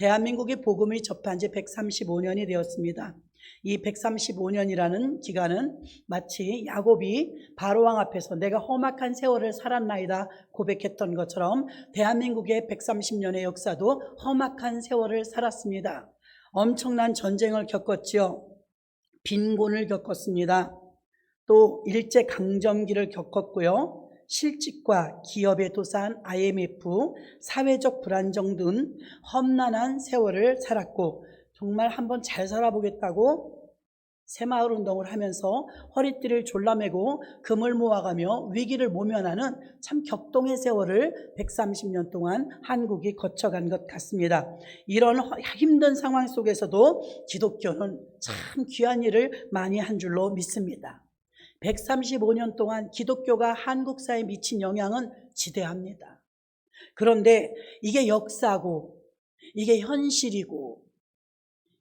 대한민국의 복음을 접한 지 135년이 되었습니다. 이 135년이라는 기간은 마치 야곱이 바로왕 앞에서 내가 험악한 세월을 살았나이다 고백했던 것처럼 대한민국의 130년의 역사도 험악한 세월을 살았습니다. 엄청난 전쟁을 겪었지요. 빈곤을 겪었습니다. 또 일제강점기를 겪었고요. 실직과 기업에 도사한 IMF, 사회적 불안정 등 험난한 세월을 살았고, 정말 한번 잘 살아보겠다고 새마을운동을 하면서 허리띠를 졸라매고 금을 모아가며 위기를 모면하는 참 격동의 세월을 130년 동안 한국이 거쳐간 것 같습니다. 이런 힘든 상황 속에서도 기독교는 참 귀한 일을 많이 한 줄로 믿습니다. 135년 동안 기독교가 한국 사회에 미친 영향은 지대합니다. 그런데 이게 역사고, 이게 현실이고,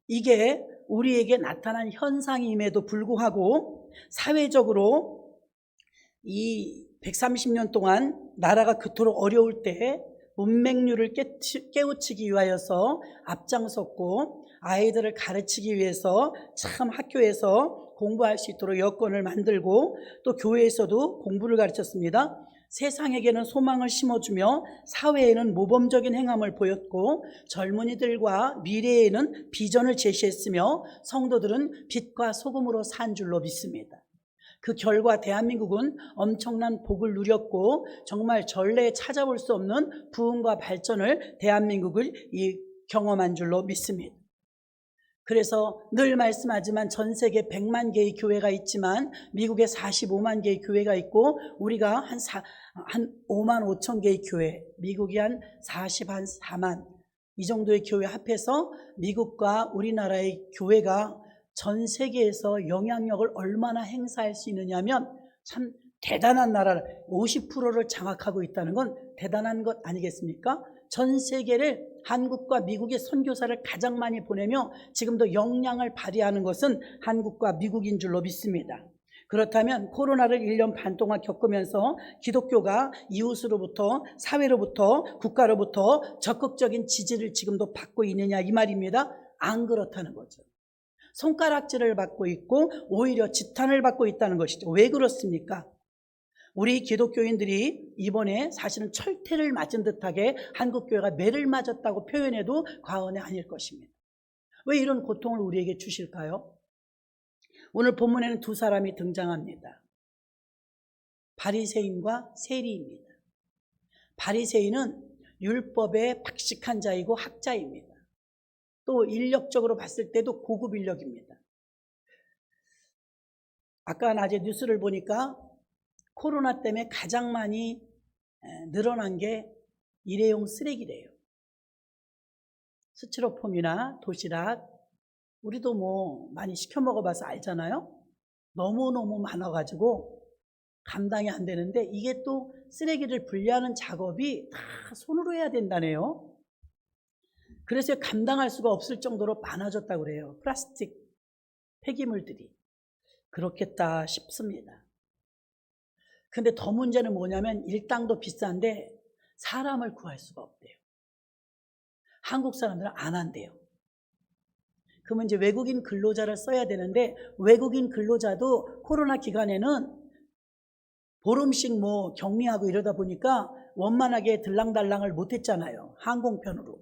이게 우리에게 나타난 현상임에도 불구하고 사회적으로 이 130년 동안 나라가 그토록 어려울 때 문맹률을 깨우치기 위하여서 앞장섰고, 아이들을 가르치기 위해서 참 학교에서 공부할 수 있도록 여건을 만들고, 또 교회에서도 공부를 가르쳤습니다. 세상에게는 소망을 심어주며 사회에는 모범적인 행함을 보였고, 젊은이들과 미래에는 비전을 제시했으며 성도들은 빛과 소금으로 산 줄로 믿습니다. 그 결과 대한민국은 엄청난 복을 누렸고, 정말 전례에 찾아볼 수 없는 부흥과 발전을 대한민국을 경험한 줄로 믿습니다. 그래서 늘 말씀하지만 전 세계 100만 개의 교회가 있지만 미국에 45만 개의 교회가 있고, 우리가 한 5만 5천 개의 교회, 미국이 한 44만 이 정도의 교회 합해서 미국과 우리나라의 교회가 전 세계에서 영향력을 얼마나 행사할 수 있느냐면 참 대단한 나라, 50%를 장악하고 있다는 건 대단한 것 아니겠습니까? 전 세계를 한국과 미국의 선교사를 가장 많이 보내며 지금도 역량을 발휘하는 것은 한국과 미국인 줄로 믿습니다. 그렇다면 코로나를 1년 반 동안 겪으면서 기독교가 이웃으로부터, 사회로부터, 국가로부터 적극적인 지지를 지금도 받고 있느냐 이 말입니다. 안 그렇다는 거죠. 손가락질을 받고 있고 오히려 지탄을 받고 있다는 것이죠. 왜 그렇습니까? 우리 기독교인들이 이번에 사실은 철퇴를 맞은 듯하게 한국교회가 매를 맞았다고 표현해도 과언이 아닐 것입니다. 왜 이런 고통을 우리에게 주실까요? 오늘 본문에는 두 사람이 등장합니다. 바리새인과 세리입니다. 바리새인은 율법에 박식한 자이고 학자입니다. 또 인력적으로 봤을 때도 고급 인력입니다. 아까 낮에 뉴스를 보니까 코로나 때문에 가장 많이 늘어난 게 일회용 쓰레기래요. 스티로폼이나 도시락, 우리도 뭐 많이 시켜 먹어봐서 알잖아요. 너무너무 많아가지고 감당이 안 되는데, 이게 또 쓰레기를 분리하는 작업이 다 손으로 해야 된다네요. 그래서 감당할 수가 없을 정도로 많아졌다고 그래요. 플라스틱 폐기물들이. 그렇겠다 싶습니다. 근데 더 문제는 뭐냐면 일당도 비싼데 사람을 구할 수가 없대요. 한국 사람들은 안 한대요. 그러면 이제 외국인 근로자를 써야 되는데, 외국인 근로자도 코로나 기간에는 보름씩 뭐 격리하고 이러다 보니까 원만하게 들랑달랑을 못했잖아요. 항공편으로.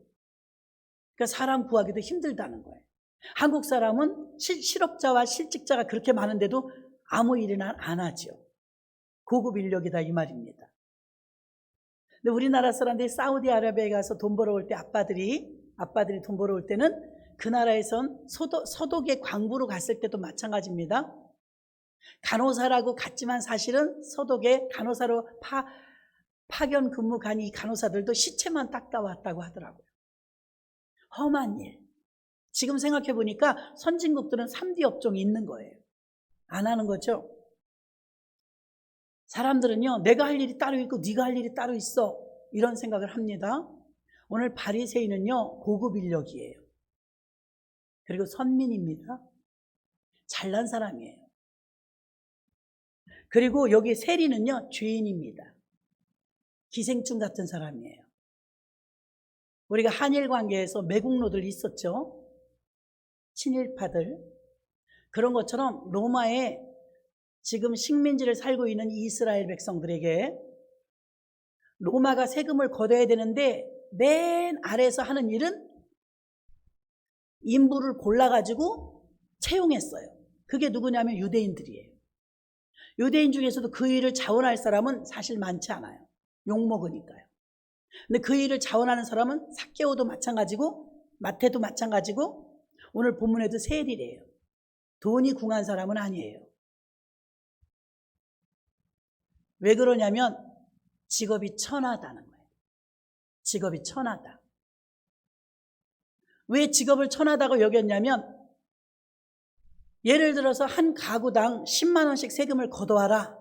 그러니까 사람 구하기도 힘들다는 거예요. 한국 사람은 실업자와 실직자가 그렇게 많은데도 아무 일이나 안 하죠. 고급 인력이다 이 말입니다. 근데 우리나라 사람들이 사우디아라비아에 가서 돈 벌어올 때 아빠들이 돈 벌어올 때는 그 나라에선 서독의 광부로 갔을 때도 마찬가지입니다. 간호사라고 갔지만 사실은 서독에 간호사로 파견 근무 간 이 간호사들도 시체만 닦다 왔다고 하더라고요. 험한 일. 지금 생각해 보니까 선진국들은 3D 업종이 있는 거예요. 안 하는 거죠. 사람들은요, 내가 할 일이 따로 있고 네가 할 일이 따로 있어, 이런 생각을 합니다. 오늘 바리새인은요, 고급 인력이에요. 그리고 선민입니다. 잘난 사람이에요. 그리고 여기 세리는요, 죄인입니다. 기생충 같은 사람이에요. 우리가 한일 관계에서 매국노들이 있었죠. 친일파들. 그런 것처럼 로마에 지금 식민지를 살고 있는 이스라엘 백성들에게 로마가 세금을 걷어야 되는데 맨 아래에서 하는 일은 인부를 골라가지고 채용했어요. 그게 누구냐면 유대인들이에요. 유대인 중에서도 그 일을 자원할 사람은 사실 많지 않아요. 욕먹으니까요. 근데 그 일을 자원하는 사람은 삭개오도 마찬가지고 마태도 마찬가지고 오늘 본문에도 세리래요. 돈이 궁한 사람은 아니에요. 왜 그러냐면 직업이 천하다는 거예요. 직업이 천하다. 왜 직업을 천하다고 여겼냐면 예를 들어서 한 가구당 10만 원씩 세금을 걷어와라.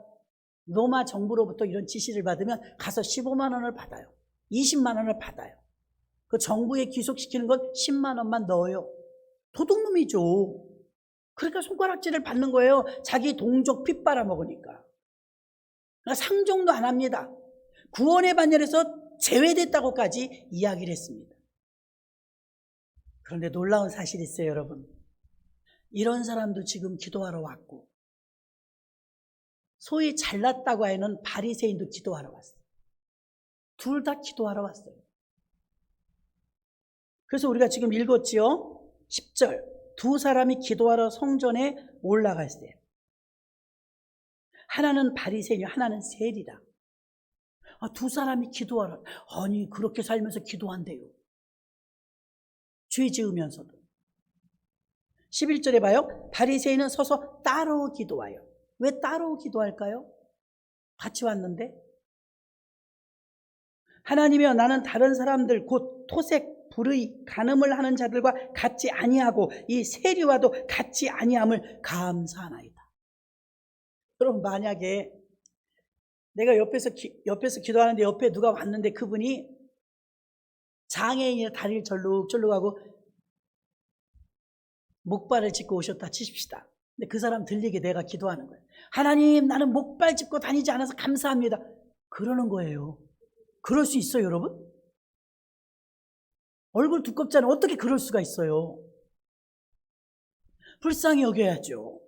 로마 정부로부터 이런 지시를 받으면 가서 15만 원을 받아요. 20만 원을 받아요. 그 정부에 귀속시키는 건 10만 원만 넣어요. 도둑놈이죠. 그러니까 손가락질을 받는 거예요. 자기 동족 피 빨아먹으니까. 그러니까 상종도 안 합니다. 구원의 반열에서 제외됐다고까지 이야기를 했습니다. 그런데 놀라운 사실이 있어요, 여러분. 이런 사람도 지금 기도하러 왔고 소위 잘났다고 하는 바리새인도 기도하러 왔어요. 둘 다 기도하러 왔어요. 그래서 우리가 지금 읽었지요. 10절 두 사람이 기도하러 성전에 올라갔어요. 하나는 바리새인이요 하나는 세리라. 두 사람이 기도하러. 아니 그렇게 살면서 기도한대요. 죄 지으면서도. 11절에 봐요. 바리새인은 서서 따로 기도하여. 왜 따로 기도할까요? 같이 왔는데. 하나님이여 나는 다른 사람들 곧 토색, 불의, 간음을 하는 자들과 같지 아니하고 이 세리와도 같지 아니함을 감사하나이다. 여러분 만약에 내가 옆에서 기도하는데 옆에 누가 왔는데 그분이 장애인이라 다리를 절룩절룩하고 목발을 짚고 오셨다 치십시다. 근데 그 사람 들리게 내가 기도하는 거예요. 하나님 나는 목발 짚고 다니지 않아서 감사합니다. 그러는 거예요. 그럴 수 있어요 여러분? 얼굴 두껍잖아요. 어떻게 그럴 수가 있어요? 불쌍히 여겨야죠.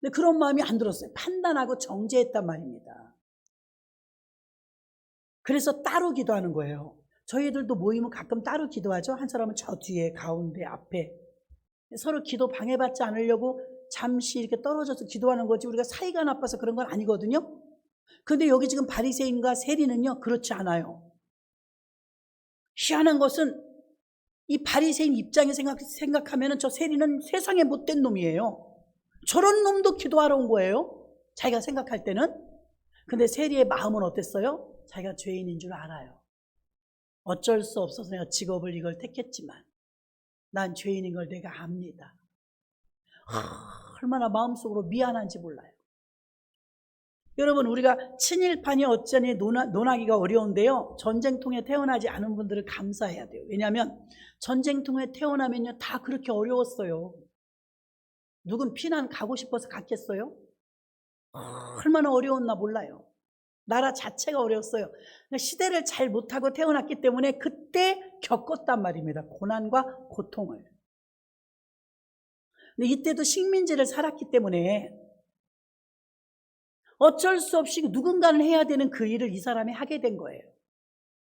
근데 그런 마음이 안 들었어요. 판단하고 정죄했단 말입니다. 그래서 따로 기도하는 거예요. 저희들도 모이면 가끔 따로 기도하죠. 한 사람은 저 뒤에, 가운데, 앞에. 서로 기도 방해받지 않으려고 잠시 이렇게 떨어져서 기도하는 거지 우리가 사이가 나빠서 그런 건 아니거든요. 그런데 여기 지금 바리새인과 세리는요 그렇지 않아요. 희한한 것은 이 바리새인 입장에 생각하면 저 세리는 세상에 못된 놈이에요. 저런 놈도 기도하러 온 거예요. 자기가 생각할 때는. 근데 세리의 마음은 어땠어요? 자기가 죄인인 줄 알아요. 어쩔 수 없어서 내가 직업을 이걸 택했지만 난 죄인인 걸 내가 압니다. 얼마나 마음속으로 미안한지 몰라요. 여러분 우리가 친일파니 어쩌니 논하기가 어려운데요. 전쟁통에 태어나지 않은 분들을 감사해야 돼요. 왜냐하면 전쟁통에 태어나면요 다 그렇게 어려웠어요. 누군 피난 가고 싶어서 갔겠어요? 얼마나 어려웠나 몰라요. 나라 자체가 어려웠어요. 시대를 잘 못하고 태어났기 때문에 그때 겪었단 말입니다. 고난과 고통을. 근데 이때도 식민지를 살았기 때문에 어쩔 수 없이 누군가는 해야 되는 그 일을 이 사람이 하게 된 거예요.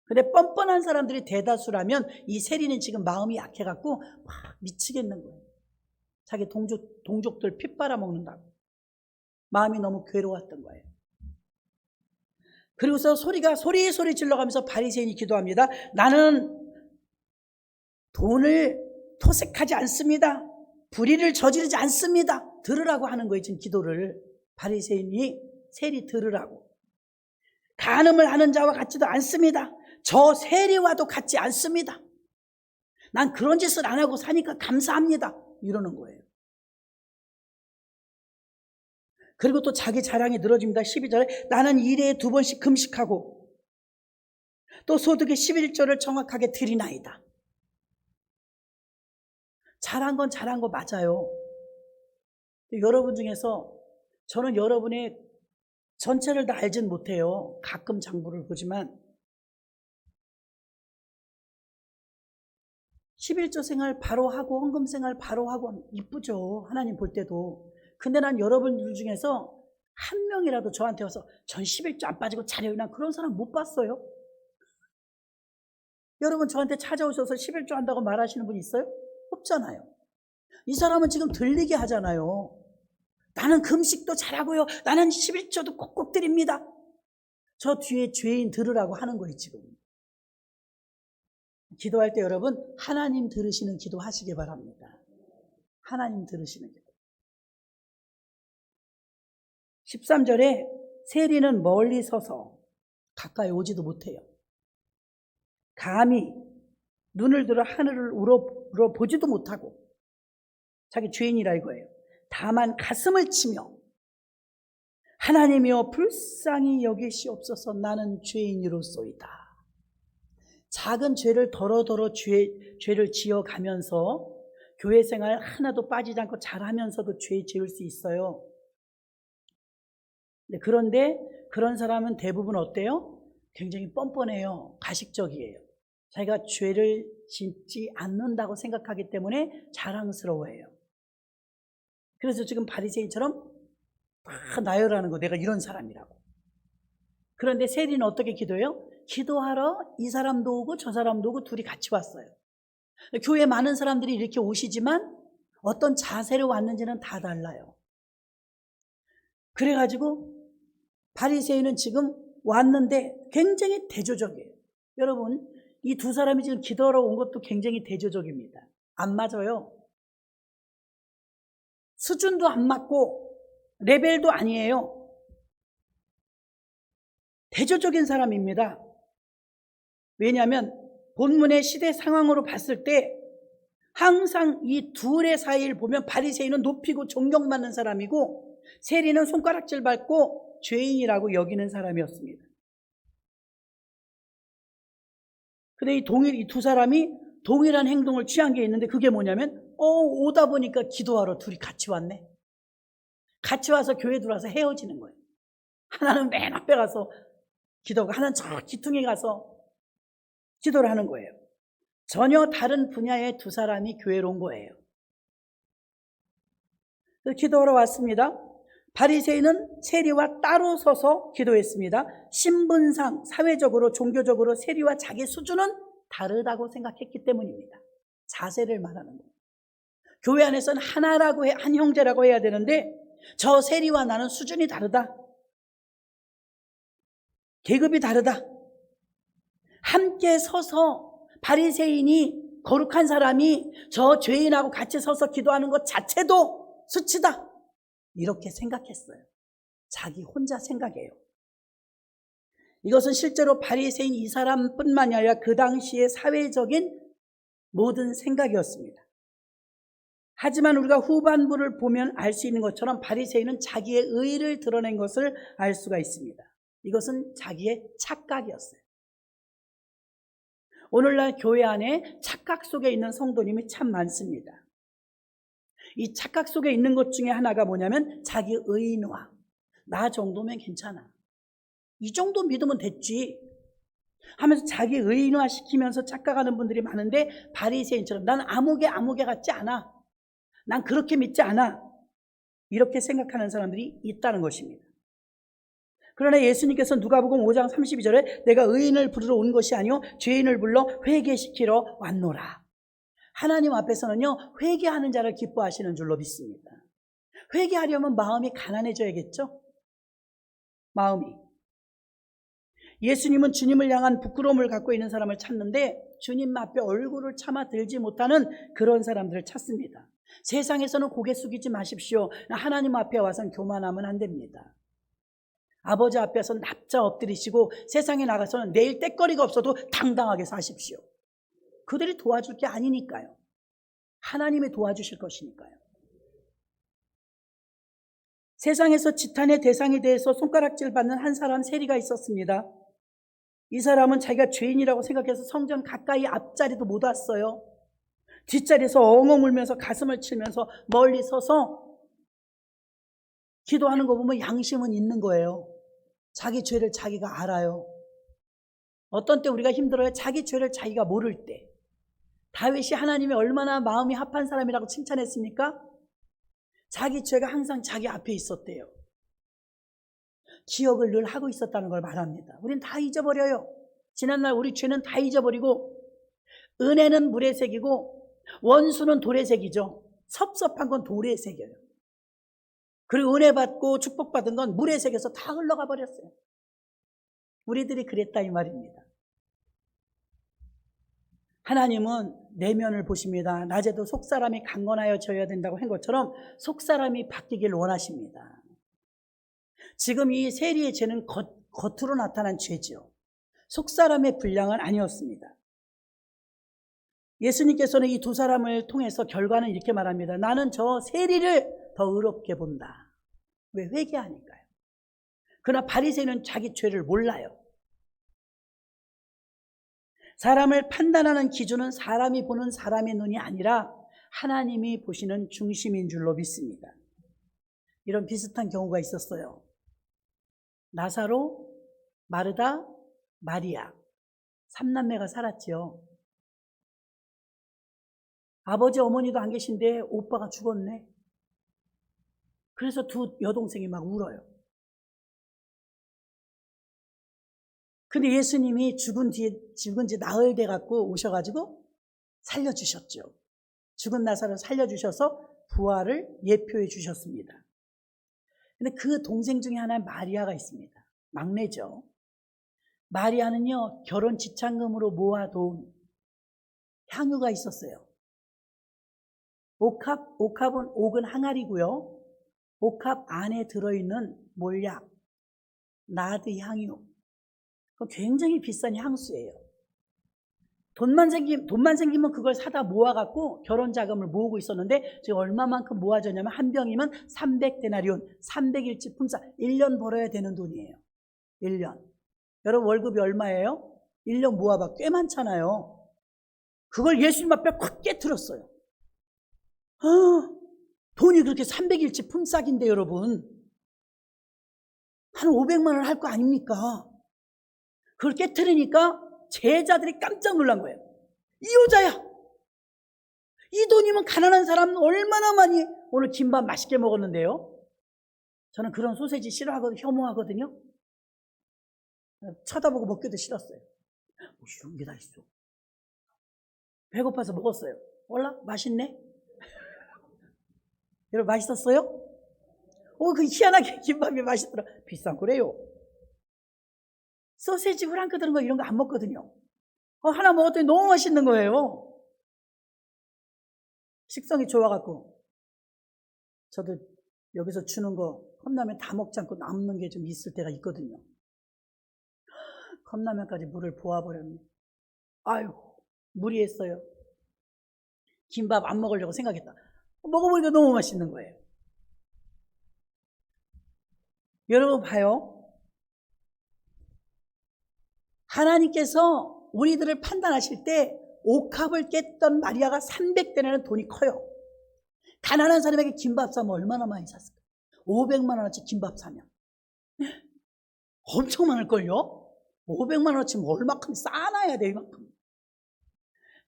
근데 뻔뻔한 사람들이 대다수라면 이 세리는 지금 마음이 약해갖고 막 미치겠는 거예요. 자기 동족들 피 빨아먹는다고. 마음이 너무 괴로웠던 거예요. 그리고서 소리 질러가면서 바리새인이 기도합니다. 나는 돈을 토색하지 않습니다. 불의를 저지르지 않습니다. 들으라고 하는 거예요. 지금 기도를. 바리새인이 세리 들으라고. 간음을 하는 자와 같지도 않습니다. 저 세리와도 같지 않습니다. 난 그런 짓을 안 하고 사니까 감사합니다. 이러는 거예요. 그리고 또 자기 자랑이 늘어집니다. 12절에 나는 일에 2번씩 금식하고 또 소득의 11조를 정확하게 드리나이다. 잘한 건 잘한 거 맞아요. 여러분 중에서 저는 여러분의 전체를 다 알진 못해요. 가끔 장부를 보지만 11조 생활 바로 하고 헌금 생활 바로 하고 이쁘죠. 하나님 볼 때도. 근데 난 여러분들 중에서 한 명이라도 저한테 와서 전 11조 안 빠지고 잘해요. 난 그런 사람 못 봤어요. 여러분 저한테 찾아오셔서 11조 한다고 말하시는 분 있어요? 없잖아요. 이 사람은 지금 들리게 하잖아요. 나는 금식도 잘하고요. 나는 11조도 꼭꼭 드립니다. 저 뒤에 죄인 들으라고 하는 거예요 지금. 기도할 때 여러분 하나님 들으시는 기도 하시기 바랍니다. 하나님 들으시는 기도. 13절에 세리는 멀리 서서 가까이 오지도 못해요. 감히 눈을 들어 하늘을 우러보지도 못하고 자기 죄인이라 이거예요. 다만 가슴을 치며 하나님이여 불쌍히 여기시옵소서 나는 죄인이로소이다. 작은 죄를 더러더러 죄를 지어가면서 교회 생활 하나도 빠지지 않고 잘하면서도 죄 지을 수 있어요. 그런데 그런 사람은 대부분 어때요? 굉장히 뻔뻔해요. 가식적이에요. 자기가 죄를 짓지 않는다고 생각하기 때문에 자랑스러워해요. 그래서 지금 바리새인처럼 다 나열하는 거, 내가 이런 사람이라고. 그런데 세리는 어떻게 기도해요? 기도하러 이 사람도 오고 저 사람도 오고 둘이 같이 왔어요. 교회에 많은 사람들이 이렇게 오시지만 어떤 자세로 왔는지는 다 달라요. 그래가지고 바리새인은 지금 왔는데 굉장히 대조적이에요. 여러분 이 두 사람이 지금 기도하러 온 것도 굉장히 대조적입니다. 안 맞아요. 수준도 안 맞고 레벨도 아니에요. 대조적인 사람입니다. 왜냐하면 본문의 시대 상황으로 봤을 때 항상 이 둘의 사이를 보면 바리새인은 높이고 존경받는 사람이고 세리는 손가락질 밟고 죄인이라고 여기는 사람이었습니다. 근데 이 두 사람이 동일한 행동을 취한 게 있는데 그게 뭐냐면 오다 보니까 기도하러 둘이 같이 왔네. 같이 와서 교회 들어와서 헤어지는 거예요. 하나는 맨 앞에 가서 기도하고 하나는 저 기퉁에 가서 기도를 하는 거예요. 전혀 다른 분야의 두 사람이 교회로 온 거예요. 기도하러 왔습니다. 바리새인은 세리와 따로 서서 기도했습니다. 신분상, 사회적으로, 종교적으로 세리와 자기 수준은 다르다고 생각했기 때문입니다. 자세를 말하는 거예요. 교회 안에서는 하나라고 한 형제라고 해야 되는데 저 세리와 나는 수준이 다르다. 계급이 다르다. 함께 서서 바리새인이 거룩한 사람이 저 죄인하고 같이 서서 기도하는 것 자체도 수치다. 이렇게 생각했어요. 자기 혼자 생각해요. 이것은 실제로 바리새인 이 사람뿐만이 아니라 그 당시의 사회적인 모든 생각이었습니다. 하지만 우리가 후반부를 보면 알 수 있는 것처럼 바리새인은 자기의 의의를 드러낸 것을 알 수가 있습니다. 이것은 자기의 착각이었어요. 오늘날 교회 안에 착각 속에 있는 성도님이 참 많습니다. 이 착각 속에 있는 것 중에 하나가 뭐냐면 자기 의인화. 나 정도면 괜찮아. 이 정도 믿으면 됐지 하면서 자기 의인화 시키면서 착각하는 분들이 많은데 바리새인처럼 난 아무개 같지 않아. 난 그렇게 믿지 않아. 이렇게 생각하는 사람들이 있다는 것입니다. 그러나 예수님께서 누가복음 5장 32절에 내가 의인을 부르러 온 것이 아니요 죄인을 불러 회개시키러 왔노라. 하나님 앞에서는요 회개하는 자를 기뻐하시는 줄로 믿습니다. 회개하려면 마음이 가난해져야겠죠? 마음이. 예수님은 주님을 향한 부끄러움을 갖고 있는 사람을 찾는데 주님 앞에 얼굴을 참아 들지 못하는 그런 사람들을 찾습니다. 세상에서는 고개 숙이지 마십시오. 하나님 앞에 와서는 교만하면 안 됩니다. 아버지 앞에서는 납작 엎드리시고 세상에 나가서는 내일 떼거리가 없어도 당당하게 사십시오. 그들이 도와줄 게 아니니까요. 하나님이 도와주실 것이니까요. 세상에서 지탄의 대상이 돼서 손가락질 받는 한 사람 세리가 있었습니다. 이 사람은 자기가 죄인이라고 생각해서 성전 가까이 앞자리도 못 왔어요. 뒷자리에서 엉엉 울면서 가슴을 치면서 멀리 서서 기도하는 거 보면 양심은 있는 거예요. 자기 죄를 자기가 알아요. 어떤 때 우리가 힘들어요? 자기 죄를 자기가 모를 때. 다윗이 하나님이 얼마나 마음이 합한 사람이라고 칭찬했습니까? 자기 죄가 항상 자기 앞에 있었대요. 기억을 늘 하고 있었다는 걸 말합니다. 우린 다 잊어버려요. 지난날 우리 죄는 다 잊어버리고, 은혜는 물에 새기고 원수는 돌에 새기죠. 섭섭한 건 돌에 새겨요. 그리고 은혜 받고 축복받은 건 물에 새겨서 다 흘러가 버렸어요. 우리들이 그랬다 이 말입니다. 하나님은 내면을 보십니다. 낮에도 속사람이 강건하여 져야 된다고 한 것처럼 속사람이 바뀌길 원하십니다. 지금 이 세리의 죄는 겉으로 나타난 죄죠. 속사람의 분량은 아니었습니다. 예수님께서는 이 두 사람을 통해서 결과는 이렇게 말합니다. 나는 저 세리를 더 의롭게 본다. 왜? 회개하니까요. 그러나 바리새인은 자기 죄를 몰라요. 사람을 판단하는 기준은 사람이 보는 사람의 눈이 아니라 하나님이 보시는 중심인 줄로 믿습니다. 이런 비슷한 경우가 있었어요. 나사로, 마르다, 마리아 3남매가 살았지요. 아버지 어머니도 안 계신데 오빠가 죽었네. 그래서 두 여동생이 막 울어요. 근데 예수님이 죽은 지 나흘 돼 갖고 오셔가지고 살려주셨죠. 죽은 나사로 살려주셔서 부활을 예표해 주셨습니다. 근데 그 동생 중에 하나는 마리아가 있습니다. 막내죠. 마리아는요, 결혼 지참금으로 모아둔 향유가 있었어요. 옥은 항아리고요. 옥합 안에 들어있는 몰약, 나드 향유. 굉장히 비싼 향수예요. 돈만 생기면 그걸 사다 모아갖고 결혼 자금을 모으고 있었는데, 지금 얼마만큼 모아졌냐면 한 병이면 300데나리온, 300일치 품삯, 1년 벌어야 되는 돈이에요. 1년. 여러분 월급이 얼마예요? 1년 모아봐 꽤 많잖아요. 그걸 예수님 앞에 확 깨트렸어요. 돈이 그렇게 300일치 품삯인데 여러분, 한 500만 원 할 거 아닙니까? 그걸 깨트리니까 제자들이 깜짝 놀란 거예요. 이 여자야, 이 돈이면 가난한 사람은 얼마나 많이. 오늘 김밥 맛있게 먹었는데요, 저는 그런 소세지 싫어하거든요. 혐오하거든요. 쳐다보고 먹기도 싫었어요. 뭐 이런 게 다 있어. 배고파서 먹었어요. 몰라? 맛있네? 여러분 맛있었어요? 그 희한하게 김밥이 맛있더라. 비싼 거래요. 소세지 후랑크 들은 거 이런 거 안 먹거든요. 하나 먹었더니 너무 맛있는 거예요. 식성이 좋아갖고 저도 여기서 주는 거 컵라면 다 먹지 않고 남는 게 좀 있을 때가 있거든요. 컵라면까지 물을 부어버렸네. 아유, 무리했어요. 김밥 안 먹으려고 생각했다. 먹어보니까 너무 맛있는 거예요. 여러분 봐요. 하나님께서 우리들을 판단하실 때 옥합을 깼던 마리아가 300데나리온 돈이 커요. 가난한 사람에게 김밥 사면 얼마나 많이 샀을까? 500만 원어치 김밥 사면 엄청 많을걸요? 500만 원어치 얼마큼 싸놔야 돼, 이만큼.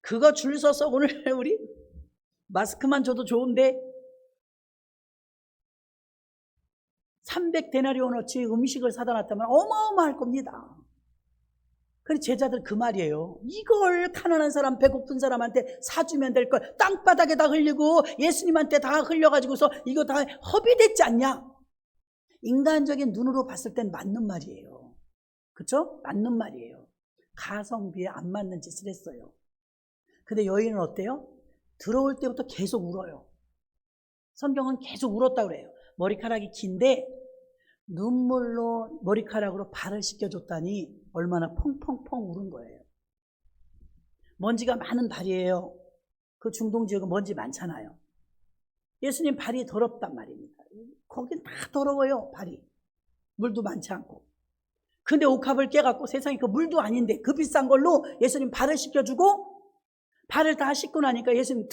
그거 줄 서서 오늘 우리 마스크만 줘도 좋은데 300데나리온어치 음식을 사다 놨다면 어마어마할 겁니다. 그래서 제자들 그 말이에요. 이걸 가난한 사람, 배고픈 사람한테 사주면 될 걸 땅바닥에다 흘리고 예수님한테 다 흘려가지고서 이거 다 허비됐지 않냐? 인간적인 눈으로 봤을 땐 맞는 말이에요. 그렇죠? 맞는 말이에요. 가성비에 안 맞는 짓을 했어요. 근데 여인은 어때요? 들어올 때부터 계속 울어요. 성경은 계속 울었다고 그래요. 머리카락이 긴데 눈물로 머리카락으로 발을 씻겨줬다니 얼마나 펑펑펑 울은 거예요. 먼지가 많은 발이에요. 그 중동 지역은 먼지 많잖아요. 예수님 발이 더럽단 말입니다. 거긴 다 더러워요, 발이. 물도 많지 않고. 근데 옥합을 깨갖고 세상에 그 물도 아닌데 그 비싼 걸로 예수님 발을 씻겨주고, 발을 다 씻고 나니까 예수님,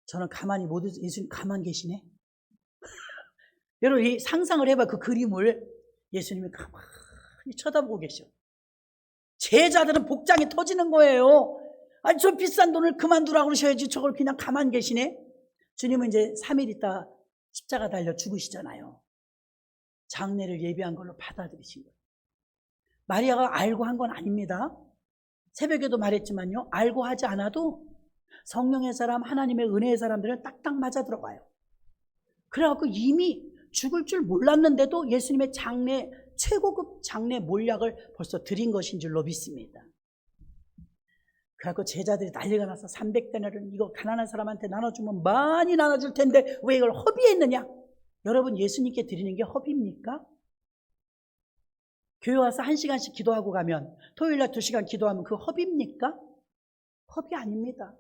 저는 가만히 못 있어. 예수님 가만히 계시네. 여러분 이 상상을 해봐. 그 그림을 예수님이 가만히 쳐다보고 계셔. 제자들은 복장이 터지는 거예요. 아니 저 비싼 돈을 그만두라고 그러셔야지 저걸 그냥 가만 계시네. 주님은 이제 3일 있다 십자가 달려 죽으시잖아요. 장례를 예비한 걸로 받아들이신 거예요. 마리아가 알고 한 건 아닙니다. 새벽에도 말했지만요, 알고 하지 않아도 성령의 사람, 하나님의 은혜의 사람들은 딱딱 맞아 들어가요. 그래갖고 이미 죽을 줄 몰랐는데도 예수님의 장례, 최고급 장례 몰약을 벌써 드린 것인 줄로 믿습니다. 그래갖고 제자들이 난리가 나서 300데나리온 이거 가난한 사람한테 나눠주면 많이 나눠줄 텐데 왜 이걸 허비했느냐? 여러분, 예수님께 드리는 게 허비입니까? 교회 와서 1시간씩 기도하고 가면, 토요일날 2시간 기도하면 그 허비입니까? 허비 아닙니다.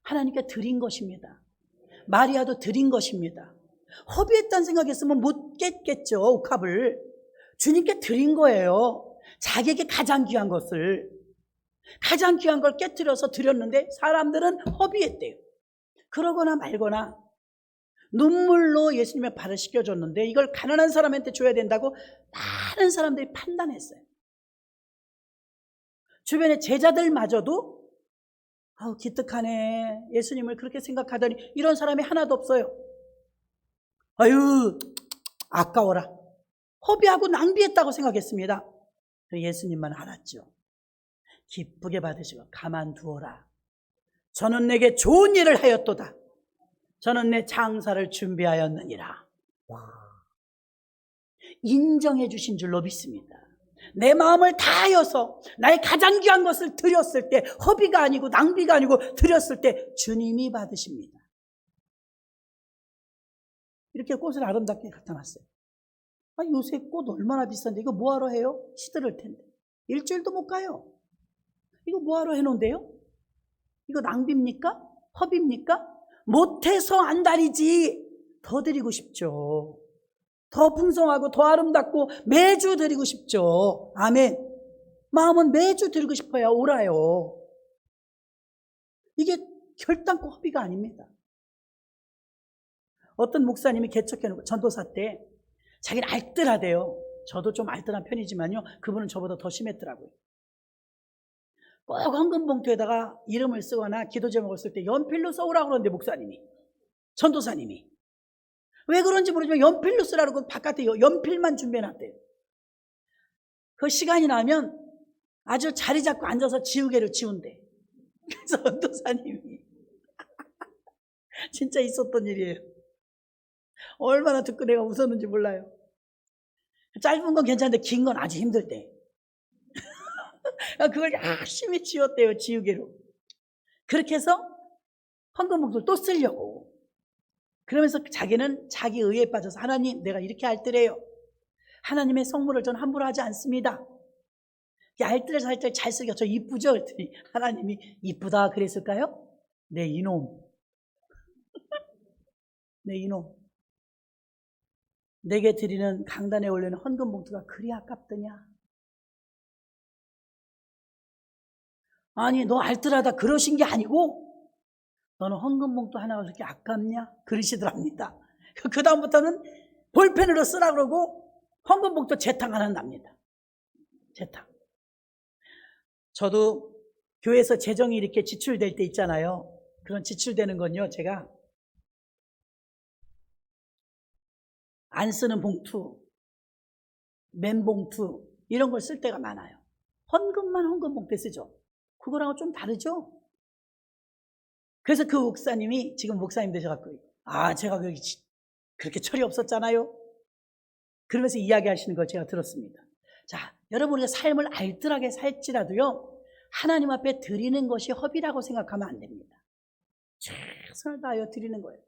하나님께 드린 것입니다. 마리아도 드린 것입니다. 허비했다는 생각했으면 못 깼겠죠. 옥합을 주님께 드린 거예요. 자기에게 가장 귀한 것을, 가장 귀한 걸 깨트려서 드렸는데 사람들은 허비했대요. 그러거나 말거나 눈물로 예수님의 발을 씻겨줬는데 이걸 가난한 사람한테 줘야 된다고 많은 사람들이 판단했어요. 주변의 제자들마저도 기특하네, 예수님을 그렇게 생각하더니 이런 사람이 하나도 없어요. 아유, 아까워라, 허비하고 낭비했다고 생각했습니다. 예수님만 알았죠. 기쁘게 받으시고 가만두어라. 저는 내게 좋은 일을 하였도다. 저는 내 장사를 준비하였느니라. 인정해 주신 줄로 믿습니다. 내 마음을 다하여서 나의 가장 귀한 것을 드렸을 때, 허비가 아니고 낭비가 아니고 드렸을 때 주님이 받으십니다. 이렇게 꽃을 아름답게 갖다 놨어요. 요새 꽃 얼마나 비싼데 이거 뭐하러 해요? 시들을 텐데. 일주일도 못 가요. 이거 뭐하러 해놓은데요? 이거 낭비입니까? 허비입니까? 못해서 안달이지. 더 드리고 싶죠. 더 풍성하고 더 아름답고 매주 드리고 싶죠. 아멘. 마음은 매주 드리고 싶어야 옳아요. 이게 결단코 허비가 아닙니다. 어떤 목사님이 개척해놓고 전도사 때 자기는 알뜰하대요. 저도 좀 알뜰한 편이지만요, 그분은 저보다 더 심했더라고요. 꼭 헌금 봉투에다가 이름을 쓰거나 기도 제목을 쓸 때 연필로 써오라고 그러는데, 목사님이, 전도사님이 왜 그런지 모르지만 연필로 쓰라고 바깥에 연필만 준비해놨대요. 그 시간이 나면 아주 자리 잡고 앉아서 지우개를 지운대. 그래서 전도사님이 진짜 있었던 일이에요. 얼마나 듣고 내가 웃었는지 몰라요. 짧은 건 괜찮은데 긴 건 아주 힘들대. 그걸 열심히 지웠대요, 지우개로. 그렇게 해서 헌금 봉투를 또 쓰려고. 그러면서 자기는 자기 의에 빠져서, 하나님, 내가 이렇게 알뜰해요. 하나님의 성물을 전 함부로 하지 않습니다. 알뜰해서 살뜰 잘 쓰기가 저 이쁘죠? 그랬더니 하나님이 이쁘다 그랬을까요? 네, 이놈. 네, 이놈. 내게 드리는 강단에 올리는 헌금 봉투가 그리 아깝더냐? 아니, 너 알뜰하다 그러신 게 아니고 너는 헌금 봉투 하나가 그렇게 아깝냐? 그러시더랍니다. 그 다음부터는 볼펜으로 쓰라 그러고 헌금 봉투 재탕 하나 납니다. 재탕. 저도 교회에서 재정이 이렇게 지출될 때 있잖아요. 그런 지출되는 건요, 제가 안 쓰는 봉투, 맨봉투 이런 걸 쓸 때가 많아요. 헌금만 헌금 봉투에 쓰죠. 그거랑은 좀 다르죠. 그래서 그 목사님이 지금 목사님 되셔갖고, 제가 그렇게 철이 없었잖아요. 그러면서 이야기하시는 걸 제가 들었습니다. 자, 여러분, 우리가 삶을 알뜰하게 살지라도요, 하나님 앞에 드리는 것이 허비라고 생각하면 안 됩니다. 최선을 다하여 드리는 거예요.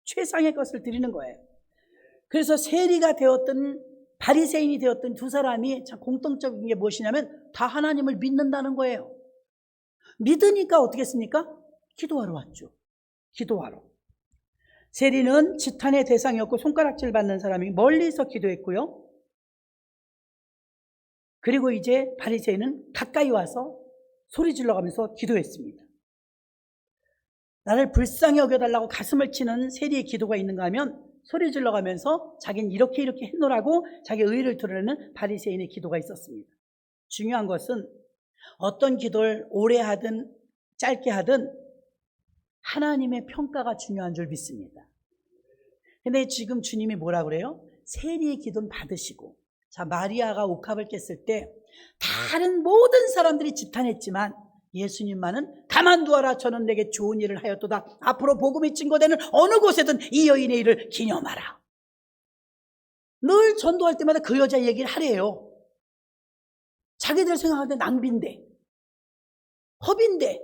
최상의 것을 드리는 거예요. 그래서 세리가 되었든 바리새인이 되었든 두 사람이 참 공통적인 게 무엇이냐면 다 하나님을 믿는다는 거예요. 믿으니까 어떻게 했습니까? 기도하러 왔죠. 기도하러. 세리는 지탄의 대상이었고 손가락질 받는 사람이 멀리서 기도했고요. 그리고 이제 바리새인은 가까이 와서 소리 질러가면서 기도했습니다. 나를 불쌍히 여겨달라고 가슴을 치는 세리의 기도가 있는가 하면 소리 질러가면서 자기는 이렇게 해놓으라고 자기 의의를 드러내는 바리새인의 기도가 있었습니다. 중요한 것은 어떤 기도를 오래 하든 짧게 하든 하나님의 평가가 중요한 줄 믿습니다. 근데 지금 주님이 뭐라 그래요? 세리의 기도는 받으시고, 자, 마리아가 옥합을 깼을 때 다른 모든 사람들이 지탄했지만 예수님만은 가만두어라, 저는 내게 좋은 일을 하였도다. 앞으로 복음이 증거되는 어느 곳에든 이 여인의 일을 기념하라. 늘 전도할 때마다 그 여자 얘기를 하래요. 자기들 생각하는데 낭비인데, 허비인데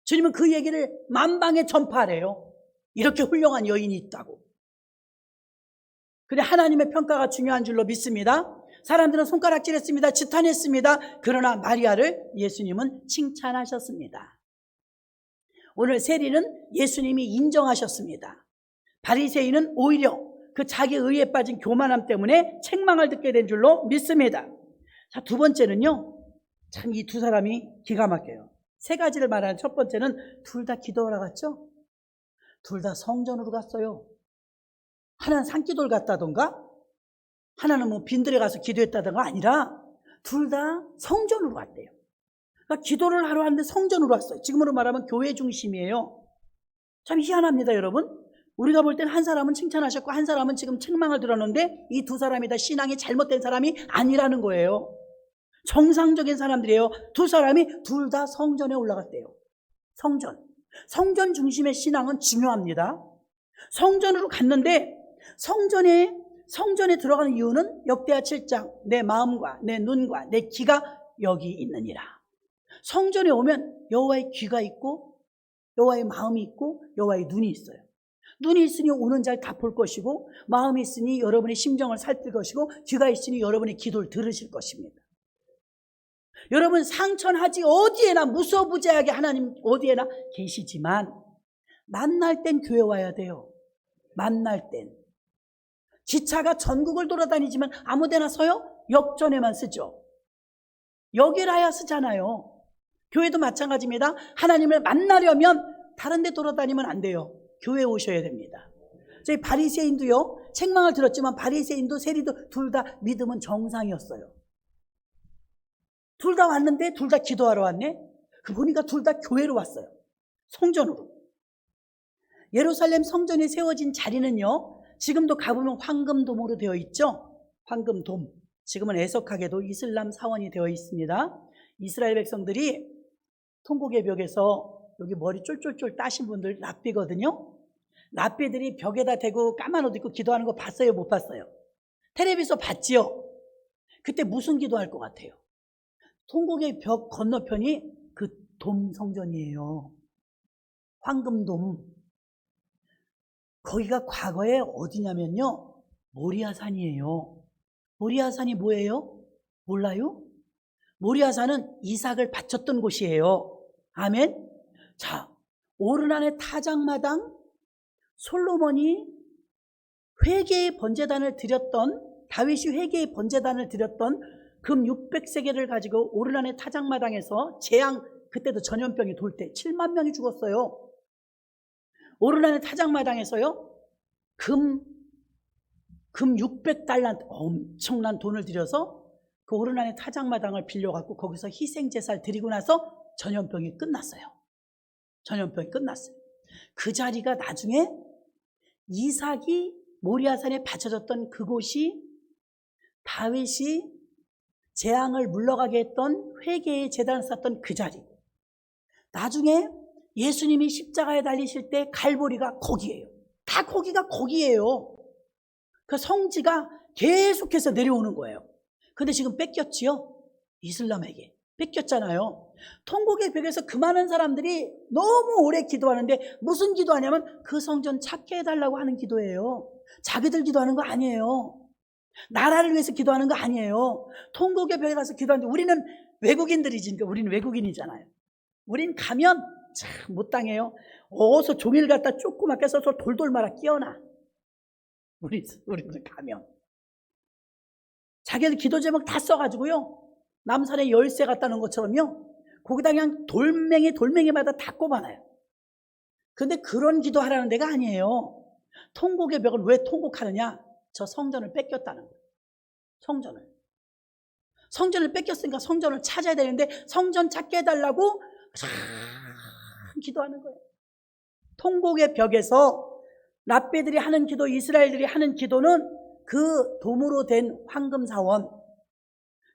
주님은 그 얘기를 만방에 전파하래요. 이렇게 훌륭한 여인이 있다고. 근데 하나님의 평가가 중요한 줄로 믿습니다. 사람들은 손가락질했습니다. 지탄했습니다. 그러나 마리아를 예수님은 칭찬하셨습니다. 오늘 세리는 예수님이 인정하셨습니다. 바리새인은 오히려 그 자기 의에 빠진 교만함 때문에 책망을 듣게 된 줄로 믿습니다. 자, 두 번째는요, 참 이 두 사람이 기가 막혀요. 세 가지를 말하는 첫 번째는 둘 다 기도하러 갔죠. 둘 다 성전으로 갔어요. 하나는 산기도를 갔다던가 하나는 뭐 빈들에 가서 기도했다던가 아니라 둘 다 성전으로 갔대요. 그러니까 기도를 하러 왔는데 성전으로 왔어요. 지금으로 말하면 교회 중심이에요. 참 희한합니다, 여러분. 우리가 볼 때는 한 사람은 칭찬하셨고 한 사람은 지금 책망을 들었는데 이 두 사람이 다 신앙이 잘못된 사람이 아니라는 거예요. 정상적인 사람들이에요. 두 사람이 둘 다 성전에 올라갔대요. 성전 중심의 신앙은 중요합니다. 성전으로 갔는데 성전에 들어가는 이유는 역대하 7장 내 마음과 내 눈과 내 귀가 여기 있느니라. 성전에 오면 여호와의 귀가 있고 여호와의 마음이 있고 여호와의 눈이 있어요. 눈이 있으니 오는 잘 다 볼 것이고 마음이 있으니 여러분의 심정을 살필 것이고 귀가 있으니 여러분의 기도를 들으실 것입니다. 여러분 상천하지 어디에나 무소부재하게 하나님 어디에나 계시지만 만날 땐 교회 와야 돼요. 만날 땐. 기차가 전국을 돌아다니지만 아무데나 서요? 역전에만 쓰죠. 여기라야 쓰잖아요. 교회도 마찬가지입니다. 하나님을 만나려면 다른 데 돌아다니면 안 돼요. 교회에 오셔야 됩니다. 저희 바리새인도요, 책망을 들었지만 바리새인도 세리도 둘 다 믿음은 정상이었어요. 둘 다 왔는데 둘 다 기도하러 왔네? 그 보니까 둘 다 교회로 왔어요. 성전으로. 예루살렘 성전이 세워진 자리는요, 지금도 가보면 황금돔으로 되어 있죠. 황금돔. 지금은 애석하게도 이슬람 사원이 되어 있습니다. 이스라엘 백성들이 통곡의 벽에서 여기 머리 쫄쫄쫄 따신 분들 랍비거든요. 랍비들이 벽에다 대고 까만 옷 입고 기도하는 거 봤어요? 못 봤어요? 텔레비에서 봤지요? 그때 무슨 기도할 것 같아요? 통곡의 벽 건너편이 그 돔 성전이에요. 황금돔. 거기가 과거에 어디냐면요, 모리아산이에요. 모리아산이 뭐예요? 몰라요? 모리아산은 이삭을 바쳤던 곳이에요. 아멘. 자, 오르난의 타작마당, 솔로몬이 회개의 번제단을 드렸던, 다윗이 회개의 번제단을 드렸던 금 600세겔을 가지고 오르난의 타작마당에서 재앙, 그때도 전염병이 돌 때 7만 명이 죽었어요. 오르난의 타작마당에서요, 금 600달란트, 엄청난 돈을 들여서 그 오르난의 타작마당을 빌려갖고 거기서 희생제사를 드리고 나서 전염병이 끝났어요. 전염병이 끝났어요. 그 자리가 나중에 이삭이 모리아산에 바쳐졌던 그곳이 다윗이 재앙을 물러가게 했던 회개의 제단을 쌓던 그 자리. 나중에 예수님이 십자가에 달리실 때 갈보리가 거기예요. 다 거기가 거기예요. 그 성지가 계속해서 내려오는 거예요. 근데 지금 뺏겼지요? 이슬람에게 뺏겼잖아요. 통곡의 벽에서 그 많은 사람들이 너무 오래 기도하는데 무슨 기도하냐면 그 성전 찾게 해달라고 하는 기도예요. 자기들 기도하는 거 아니에요. 나라를 위해서 기도하는 거 아니에요. 통곡의 벽에 가서 기도하는데 우리는 외국인들이지. 그러니까 우리는 외국인이잖아요. 우린 가면 참 못 당해요. 어서 종이를 갖다 조그맣게 써서 돌돌 말아 끼워놔. 우리는 가면 자기들 기도 제목 다 써가지고요, 남산에 열쇠 갖다 놓은 것처럼요, 거기다 그냥 돌멩이마다 다 꼽아놔요. 근데 그런 기도하라는 데가 아니에요. 통곡의 벽을 왜 통곡하느냐? 저 성전을 뺏겼다는 거예요. 성전을. 성전을 뺏겼으니까 성전을 찾아야 되는데 성전 찾게 해달라고 참 기도하는 거예요. 통곡의 벽에서 랍비들이 하는 기도, 이스라엘들이 하는 기도는 그 도무로 된 황금사원,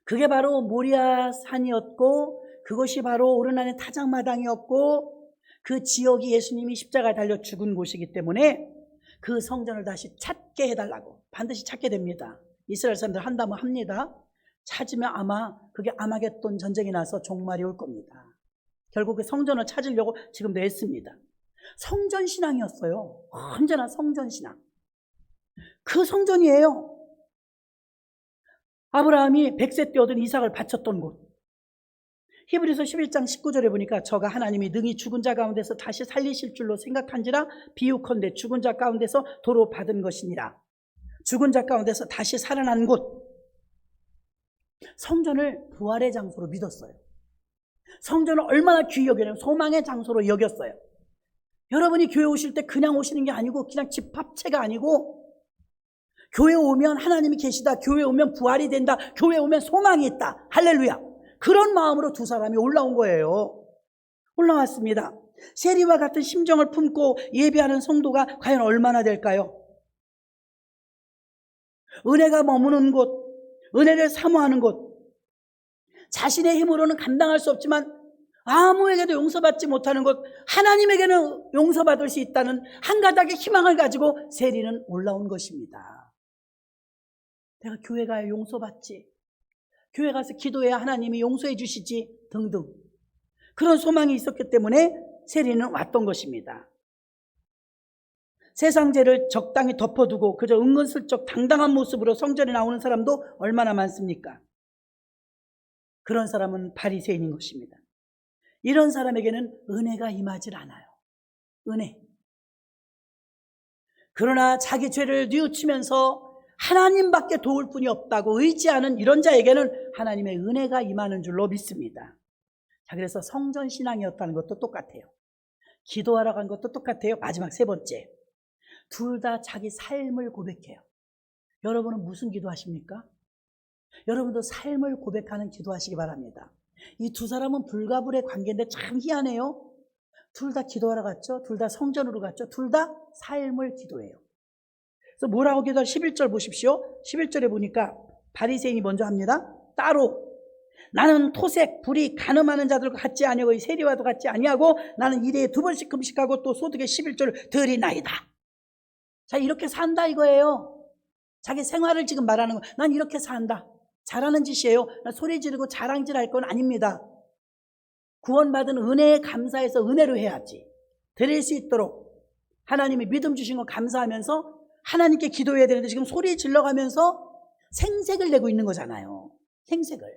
그게 바로 모리아 산이었고 그것이 바로 오르나는 타작마당이었고 그 지역이 예수님이 십자가에 달려 죽은 곳이기 때문에 그 성전을 다시 찾게 해달라고, 반드시 찾게 됩니다. 이스라엘 사람들 한다면 합니다. 찾으면 아마 그게 아마겟돈 전쟁이 나서 종말이 올 겁니다. 결국 그 성전을 찾으려고 지금도 애씁니다. 성전신앙이었어요. 언제나 성전신앙. 그 성전이에요. 아브라함이 100세 때 얻은 이삭을 바쳤던 곳. 히브리서 11장 19절에 보니까 저가 하나님이 능히 죽은 자 가운데서 다시 살리실 줄로 생각한지라 비유컨대 죽은 자 가운데서 도로 받은 것이니라. 죽은 자 가운데서 다시 살아난 곳. 성전을 부활의 장소로 믿었어요. 성전을 얼마나 귀히 여기냐면 소망의 장소로 여겼어요. 여러분이 교회 오실 때 그냥 오시는 게 아니고 그냥 집합체가 아니고 교회 오면 하나님이 계시다, 교회 오면 부활이 된다, 교회 오면 소망이 있다, 할렐루야. 그런 마음으로 두 사람이 올라온 거예요. 올라왔습니다. 세리와 같은 심정을 품고 예배하는 성도가 과연 얼마나 될까요? 은혜가 머무는 곳, 은혜를 사모하는 곳, 자신의 힘으로는 감당할 수 없지만 아무에게도 용서받지 못하는 것, 하나님에게는 용서받을 수 있다는 한 가닥의 희망을 가지고 세리는 올라온 것입니다. 내가 교회 가야 용서받지, 교회 가서 기도해야 하나님이 용서해 주시지 등등 그런 소망이 있었기 때문에 세리는 왔던 것입니다. 세상 죄를 적당히 덮어두고 그저 은근슬쩍 당당한 모습으로 성전에 나오는 사람도 얼마나 많습니까? 그런 사람은 바리새인인 것입니다. 이런 사람에게는 은혜가 임하질 않아요. 은혜. 그러나 자기 죄를 뉘우치면서 하나님밖에 도울 분이 없다고 의지하는 이런 자에게는 하나님의 은혜가 임하는 줄로 믿습니다. 자, 그래서 성전신앙이었다는 것도 똑같아요. 기도하러 간 것도 똑같아요. 마지막 세 번째, 둘 다 자기 삶을 고백해요. 여러분은 무슨 기도하십니까? 여러분도 삶을 고백하는 기도하시기 바랍니다. 이 두 사람은 불가불의 관계인데 참 희한해요. 둘 다 기도하러 갔죠. 둘 다 성전으로 갔죠. 둘 다 삶을 기도해요. 그래서 뭐라고 기도할 11절 보십시오. 11절에 보니까 바리새인이 먼저 합니다. 따로 나는 토색, 불이, 간음하는 자들과 같지 아니하고 세리와도 같지 아니하고 나는 일에 2번씩 금식하고 또 소득의 11조를 드리나이다. 자, 이렇게 산다 이거예요. 자기 생활을 지금 말하는 거예요. 난 이렇게 산다. 잘하는 짓이에요. 난 소리 지르고 자랑질 할 건 아닙니다. 구원받은 은혜에 감사해서 은혜로 해야지. 드릴 수 있도록 하나님이 믿음 주신 거 감사하면서 하나님께 기도해야 되는데 지금 소리 질러가면서 생색을 내고 있는 거잖아요. 생색을.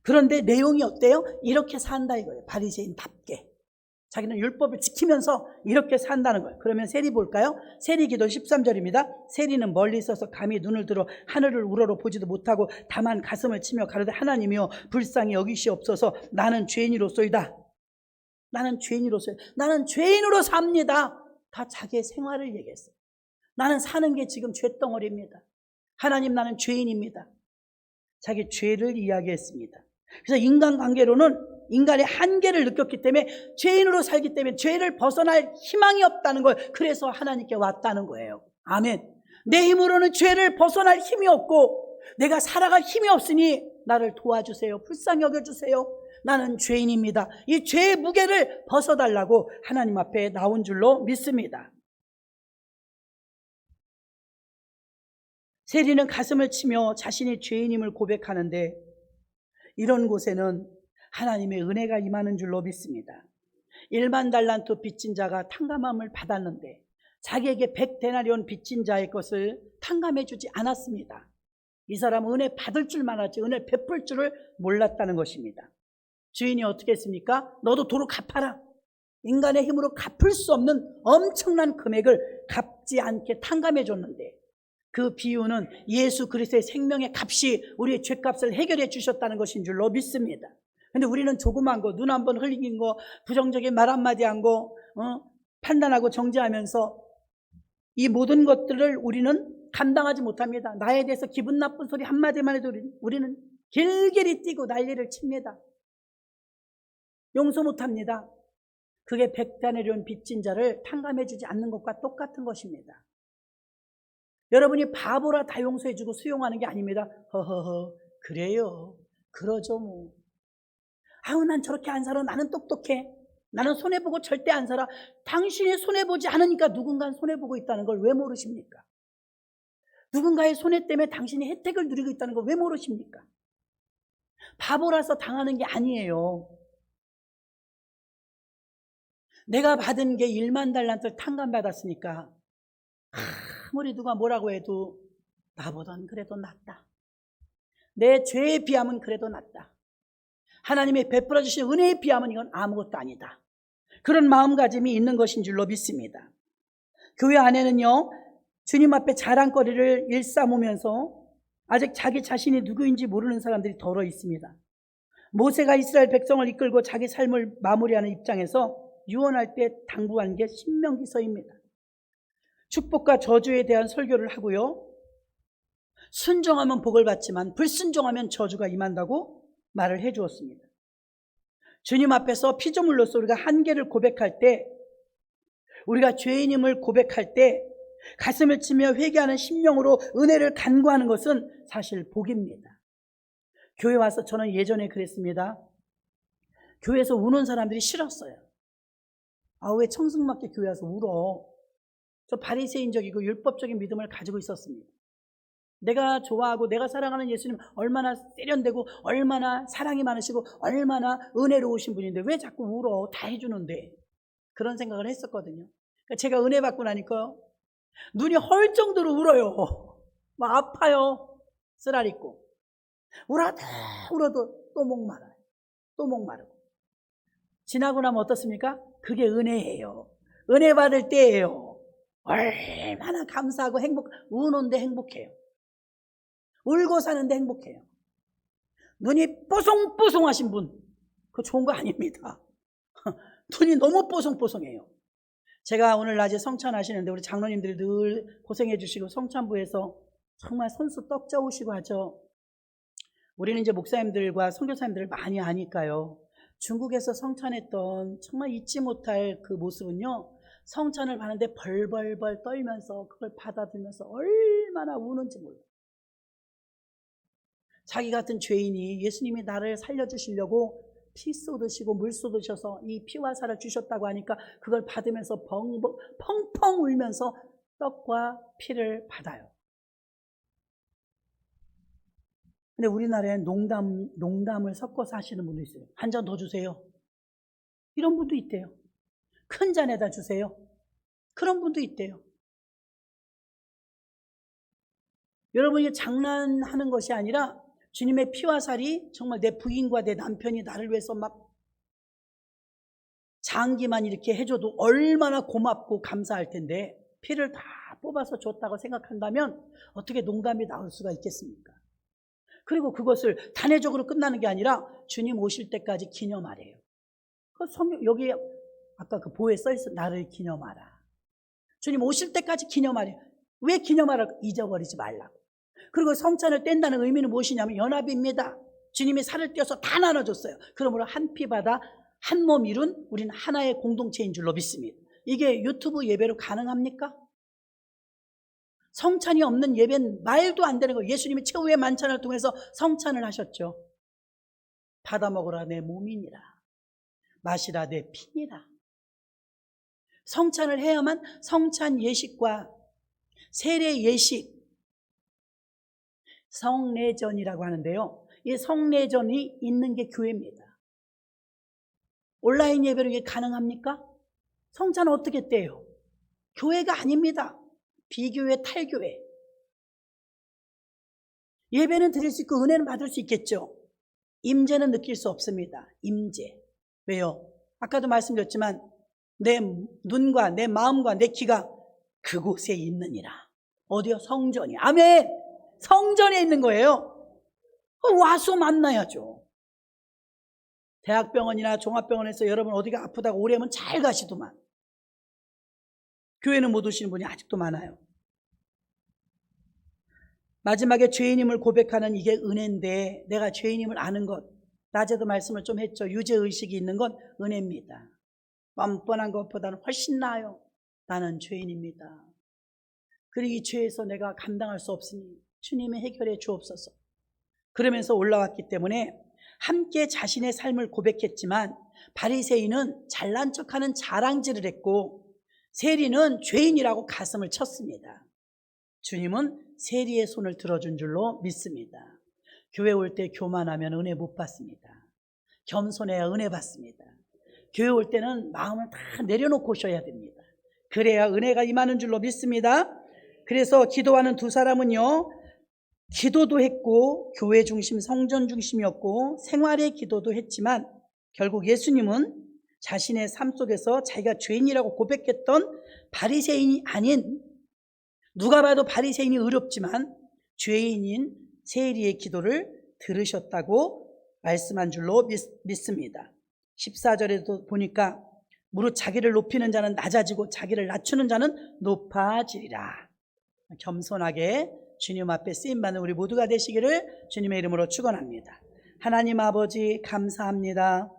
그런데 내용이 어때요? 이렇게 산다 이거예요. 바리새인답게. 자기는 율법을 지키면서 이렇게 산다는 거예요. 그러면 세리 볼까요? 세리 기도 13절입니다. 세리는 멀리 있어서 감히 눈을 들어 하늘을 우러러 보지도 못하고 다만 가슴을 치며 가로되 하나님이여 불쌍히 여기시옵소서. 나는 죄인으로소이다. 나는 죄인으로서, 나는 죄인으로 삽니다. 다 자기의 생활을 얘기했어요. 나는 사는 게 지금 죄덩어리입니다. 하나님, 나는 죄인입니다. 자기 죄를 이야기했습니다. 그래서 인간관계로는 인간의 한계를 느꼈기 때문에 죄인으로 살기 때문에 죄를 벗어날 희망이 없다는 걸, 그래서 하나님께 왔다는 거예요. 아멘. 내 힘으로는 죄를 벗어날 힘이 없고 내가 살아갈 힘이 없으니 나를 도와주세요. 불쌍히 여겨주세요. 나는 죄인입니다. 이 죄의 무게를 벗어달라고 하나님 앞에 나온 줄로 믿습니다. 세리는 가슴을 치며 자신이 죄인임을 고백하는데 이런 곳에는 하나님의 은혜가 임하는 줄로 믿습니다. 1만 달란트 빚진 자가 탕감함을 받았는데 자기에게 100데나리온 빚진 자의 것을 탕감해 주지 않았습니다. 이 사람은 은혜 받을 줄만 알았지 은혜 베풀 줄을 몰랐다는 것입니다. 주인이 어떻게 했습니까? 너도 도로 갚아라. 인간의 힘으로 갚을 수 없는 엄청난 금액을 갚지 않게 탕감해 줬는데 그 비유는 예수 그리스도의 생명의 값이 우리의 죄값을 해결해 주셨다는 것인 줄로 믿습니다. 근데 우리는 조그만 거, 눈 한 번 흘린 거, 부정적인 말 한마디 한 거, 판단하고 정죄하면서 이 모든 것들을 우리는 감당하지 못합니다. 나에 대해서 기분 나쁜 소리 한마디만 해도 우리는 길길이 뛰고 난리를 칩니다. 용서 못합니다. 그게 백단에 내려온 빚진 자를 탕감해주지 않는 것과 똑같은 것입니다. 여러분이 바보라 다 용서해주고 수용하는 게 아닙니다. 허허허, 그래요. 그러죠 뭐. 아우, 난 저렇게 안 살아. 나는 똑똑해. 나는 손해보고 절대 안 살아. 당신이 손해보지 않으니까 누군가는 손해보고 있다는 걸 왜 모르십니까? 누군가의 손해 때문에 당신이 혜택을 누리고 있다는 걸 왜 모르십니까? 바보라서 당하는 게 아니에요. 내가 받은 게 1만 달란트를 탕감받았으니까 아무리 누가 뭐라고 해도 나보단 그래도 낫다. 내 죄에 비하면 그래도 낫다. 하나님의 베풀어 주신 은혜에 비하면 이건 아무것도 아니다. 그런 마음가짐이 있는 것인 줄로 믿습니다. 교회 안에는요, 주님 앞에 자랑거리를 일삼으면서 아직 자기 자신이 누구인지 모르는 사람들이 더러 있습니다. 모세가 이스라엘 백성을 이끌고 자기 삶을 마무리하는 입장에서 유언할 때 당부한 게 신명기서입니다. 축복과 저주에 대한 설교를 하고요, 순종하면 복을 받지만 불순종하면 저주가 임한다고 말을 해 주었습니다. 주님 앞에서 피조물로서 우리가 한계를 고백할 때, 우리가 죄인임을 고백할 때 가슴을 치며 회개하는 심령으로 은혜를 간구하는 것은 사실 복입니다. 교회 와서 저는 예전에 그랬습니다. 교회에서 우는 사람들이 싫었어요. 아, 왜 청승맞게 교회 와서 울어? 저 바리새인적이고 율법적인 믿음을 가지고 있었습니다. 내가 좋아하고 내가 사랑하는 예수님 얼마나 세련되고 얼마나 사랑이 많으시고 얼마나 은혜로우신 분인데 왜 자꾸 울어? 다 해주는데. 그런 생각을 했었거든요. 그러니까 제가 은혜 받고 나니까 눈이 헐 정도로 울어요. 막 아파요. 쓰라리고. 울어도 또 목마라요. 또 목마르고. 지나고 나면 어떻습니까? 그게 은혜예요. 은혜 받을 때예요. 얼마나 감사하고 우는데 행복해요. 울고 사는데 행복해요. 눈이 뽀송뽀송하신 분, 그거 좋은 거 아닙니다. 눈이 너무 뽀송뽀송해요. 제가 오늘 낮에 성찬하시는데 우리 장로님들이 늘 고생해 주시고 성찬부에서 정말 손수 떡 쪄오시고 하죠. 우리는 이제 목사님들과 선교사님들을 많이 아니까요. 중국에서 성찬했던 정말 잊지 못할 그 모습은요, 성찬을 받는데 벌벌벌 떨면서 그걸 받아들면서 얼마나 우는지 몰라요. 자기 같은 죄인이 예수님이 나를 살려주시려고 피 쏟으시고 물 쏟으셔서 이 피와 살을 주셨다고 하니까 그걸 받으면서 펑펑 울면서 떡과 피를 받아요. 근데 우리나라에 농담을 섞어서 하시는 분도 있어요. 한 잔 더 주세요. 이런 분도 있대요. 큰 잔에다 주세요. 그런 분도 있대요. 여러분이 장난하는 것이 아니라 주님의 피와 살이 정말 내 부인과 내 남편이 나를 위해서 막 장기만 이렇게 해줘도 얼마나 고맙고 감사할 텐데 피를 다 뽑아서 줬다고 생각한다면 어떻게 농담이 나올 수가 있겠습니까? 그리고 그것을 단회적으로 끝나는 게 아니라 주님 오실 때까지 기념하래요. 여기 아까 그 보에 써있어, 나를 기념하라. 주님 오실 때까지 기념하래요. 왜 기념하라? 잊어버리지 말라고. 그리고 성찬을 뗀다는 의미는 무엇이냐면 연합입니다. 주님이 살을 떼어서 다 나눠줬어요. 그러므로 한 피 받아 한 몸 이룬 우리는 하나의 공동체인 줄로 믿습니다. 이게 유튜브 예배로 가능합니까? 성찬이 없는 예배는 말도 안 되는 거예요. 예수님이 최후의 만찬을 통해서 성찬을 하셨죠. 받아 먹으라 내 몸이니라, 마시라 내 피니라. 성찬을 해야만 성찬 예식과 세례 예식, 성례전이라고 하는데요, 이 성례전이 있는 게 교회입니다. 온라인 예배로 이게 가능합니까? 성찬은 어떻게 떼요? 교회가 아닙니다. 비교회, 탈교회. 예배는 드릴 수 있고 은혜는 받을 수 있겠죠. 임재는 느낄 수 없습니다. 임재. 왜요? 아까도 말씀드렸지만 내 눈과 내 마음과 내 귀가 그곳에 있느니라. 어디요? 성전이. 아멘. 성전에 있는 거예요. 와서 만나야죠. 대학병원이나 종합병원에서 여러분 어디가 아프다고 오래면 잘 가시더만. 교회는 못 오시는 분이 아직도 많아요. 마지막에 죄인임을 고백하는 이게 은혜인데 내가 죄인임을 아는 것, 낮에도 말씀을 좀 했죠. 유죄의식이 있는 건 은혜입니다. 뻔뻔한 것보다는 훨씬 나아요. 나는 죄인입니다. 그리고 이 죄에서 내가 감당할 수 없으니 주님이 해결해 주옵소서. 그러면서 올라왔기 때문에 함께 자신의 삶을 고백했지만 바리새인은 잘난 척하는 자랑질을 했고 세리는 죄인이라고 가슴을 쳤습니다. 주님은 세리의 손을 들어준 줄로 믿습니다. 교회 올 때 교만하면 은혜 못 받습니다. 겸손해야 은혜 받습니다. 교회 올 때는 마음을 다 내려놓고 오셔야 됩니다. 그래야 은혜가 임하는 줄로 믿습니다. 그래서 기도하는 두 사람은요, 기도도 했고 교회 중심, 성전 중심이었고 생활의 기도도 했지만 결국 예수님은 자신의 삶 속에서 자기가 죄인이라고 고백했던 바리새인이 아닌, 누가 봐도 바리새인이 의롭지만 죄인인 세리의 기도를 들으셨다고 말씀한 줄로 믿습니다. 14절에도 보니까 무릇 자기를 높이는 자는 낮아지고 자기를 낮추는 자는 높아지리라. 겸손하게 주님 앞에 쓰임받는 우리 모두가 되시기를 주님의 이름으로 축원합니다. 하나님 아버지 감사합니다.